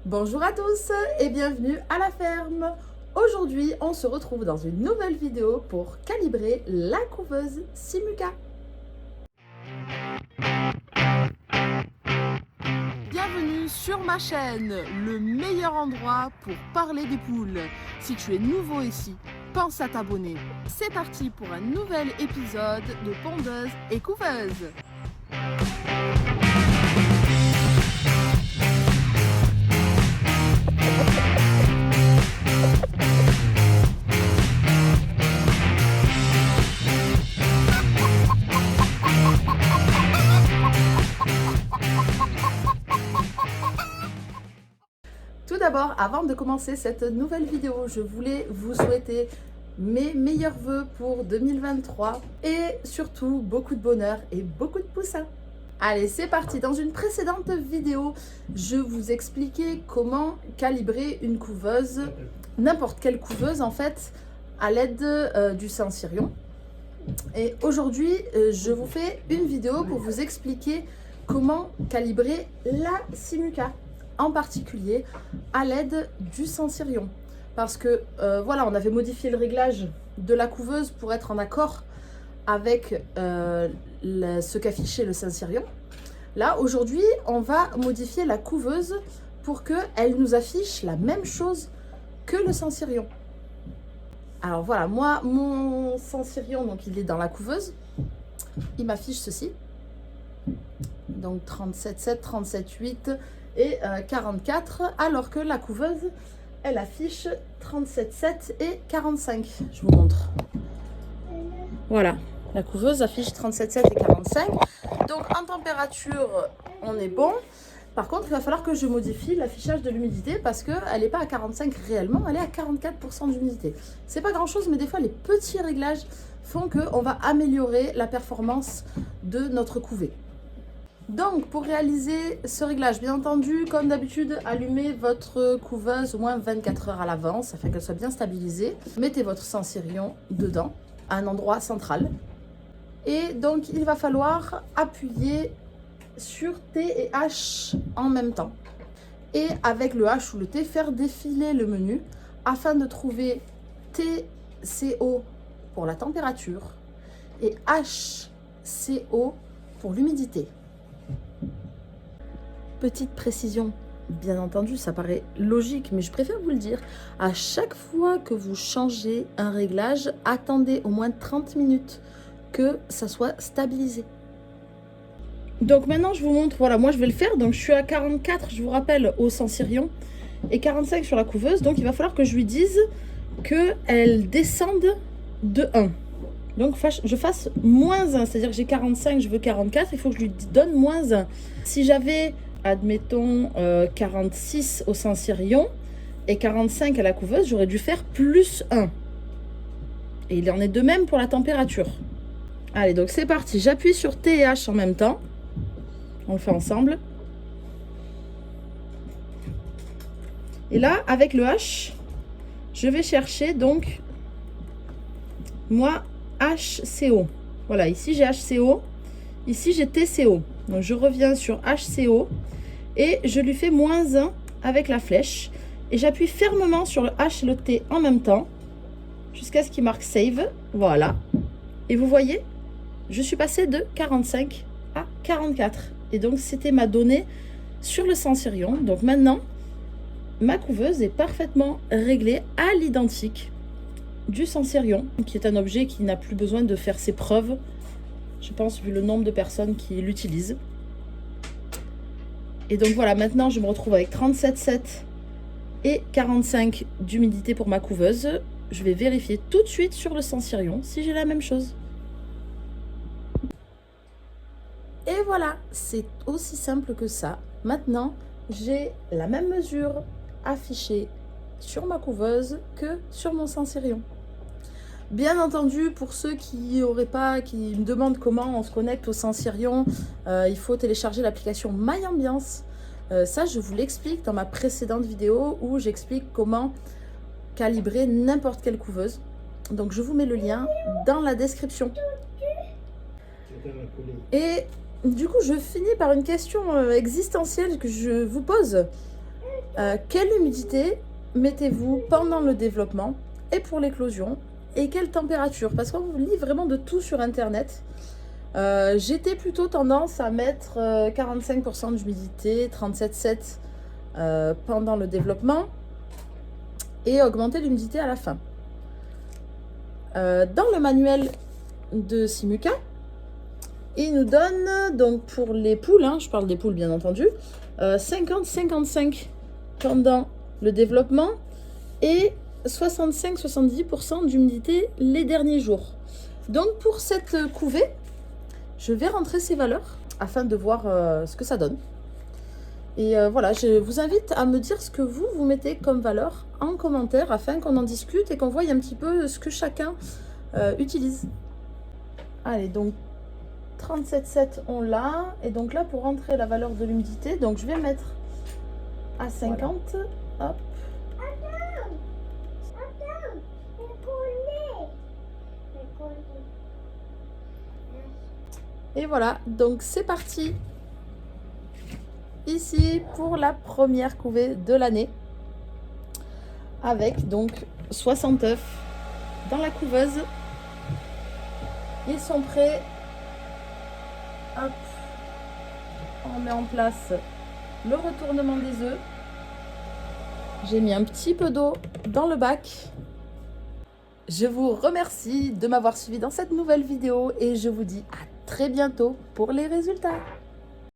Bonjour à tous et bienvenue à la ferme. Aujourd'hui, on se retrouve dans une nouvelle vidéo pour calibrer la couveuse Simuca. Bienvenue sur ma chaîne, le meilleur endroit pour parler des poules. Si tu es nouveau ici, pense à t'abonner. C'est parti pour un nouvel épisode de Pondeuse et Couveuse. Tout d'abord, avant de commencer cette nouvelle vidéo, je voulais vous souhaiter mes meilleurs vœux pour 2023 et surtout beaucoup de bonheur et beaucoup de poussins. Allez, c'est parti. Dans une précédente vidéo, je vous expliquais comment calibrer une couveuse, n'importe quelle couveuse en fait, à l'aide du Saint-Cirion. Et aujourd'hui, je vous fais une vidéo pour vous expliquer comment calibrer la Simuca, en particulier à l'aide du Saint-Cirion. Parce que voilà, on avait modifié le réglage de la couveuse pour être en accord avec ce qu'affichait le Saint-Cirion. Là, aujourd'hui, on va modifier la couveuse pour qu'elle nous affiche la même chose que le Saint-Cirion. Alors voilà, moi, mon Saint-Cirion, donc il est dans la couveuse. Il m'affiche ceci. Donc 37,7, 37,8 et 44, alors que la couveuse, elle affiche 37,7 et 45. Je vous montre. Voilà, la couveuse affiche 37,7 et 45. Donc en température, on est bon. Par contre, il va falloir que je modifie l'affichage de l'humidité parce qu'elle n'est pas à 45 réellement, elle est à 44% d'humidité. C'est pas grand chose, mais des fois les petits réglages font qu'on va améliorer la performance de notre couvée. Donc pour réaliser ce réglage, bien entendu, comme d'habitude, allumez votre couveuse au moins 24 heures à l'avance afin qu'elle soit bien stabilisée. Mettez votre Saint-Cirion dedans, à un endroit central. Et donc il va falloir appuyer sur T et H en même temps. Et avec le H ou le T, faire défiler le menu afin de trouver TCO pour la température et HCO pour l'humidité. Petite précision, bien entendu, ça paraît logique, mais je préfère vous le dire. À chaque fois que vous changez un réglage, attendez au moins 30 minutes que ça soit stabilisé. Donc maintenant, je vous montre, voilà, moi je vais le faire. Donc je suis à 44, je vous rappelle, au Saint-Cirion et 45 sur la couveuse. Donc il va falloir que je lui dise qu'elle descende de 1. Donc je fasse moins 1, c'est-à-dire que j'ai 45, je veux 44, il faut que je lui donne moins 1. Si j'avais, admettons, 46 au Saint-Cirion et 45 à la couveuse, j'aurais dû faire plus 1. Et il en est de même pour la température. Allez, donc c'est parti, j'appuie sur T et H en même temps. On le fait ensemble. Et là, avec le H, je vais chercher donc, moi, HCO. Voilà, ici j'ai HCO, ici j'ai TCO. Donc je reviens sur HCO et je lui fais moins 1 avec la flèche. Et j'appuie fermement sur le H et le T en même temps jusqu'à ce qu'il marque Save. Voilà. Et vous voyez, je suis passée de 45 à 44. Et donc c'était ma donnée sur le Saint-Cirion. Donc maintenant, ma couveuse est parfaitement réglée à l'identique du Saint-Cirion, qui est un objet qui n'a plus besoin de faire ses preuves, je pense, vu le nombre de personnes qui l'utilisent. Et donc voilà, maintenant je me retrouve avec 37,7 et 45 d'humidité pour ma couveuse. Je vais vérifier tout de suite sur le Saint-Cirion si j'ai la même chose. Et voilà, c'est aussi simple que ça. Maintenant, j'ai la même mesure affichée sur ma couveuse que sur mon Saint-Cirion. Bien entendu, pour ceux qui me demandent comment on se connecte au Saint-Cirion, il faut télécharger l'application MyAmbiance. Ça, je vous l'explique dans ma précédente vidéo où j'explique comment calibrer n'importe quelle couveuse. Donc, je vous mets le lien dans la description. Et du coup, je finis par une question existentielle que je vous pose. Quelle humidité mettez-vous pendant le développement et pour l'éclosion? Et quelle température? Parce qu'on lit vraiment de tout sur internet. J'étais plutôt tendance à mettre 45% d'humidité, 37,7 pendant le développement et augmenter l'humidité à la fin. Dans le manuel de Simuca, il nous donne, donc pour les poules, hein, je parle des poules bien entendu, 50-55 pendant le développement et 65-70% d'humidité les derniers jours. Donc pour cette couvée, je vais rentrer ces valeurs afin de voir ce que ça donne. Et voilà, je vous invite à me dire ce que vous mettez comme valeur en commentaire afin qu'on en discute et qu'on voie un petit peu ce que chacun utilise. Allez, donc 37,7 on l'a. Et donc là, pour rentrer la valeur de l'humidité, donc je vais mettre à 50. Voilà. Hop. Et voilà, donc c'est parti ici pour la première couvée de l'année avec donc 60 œufs dans la couveuse. Ils sont prêts. Hop. On met en place le retournement des œufs. J'ai mis un petit peu d'eau dans le bac. Je vous remercie de m'avoir suivi dans cette nouvelle vidéo et je vous dis à très bientôt pour les résultats.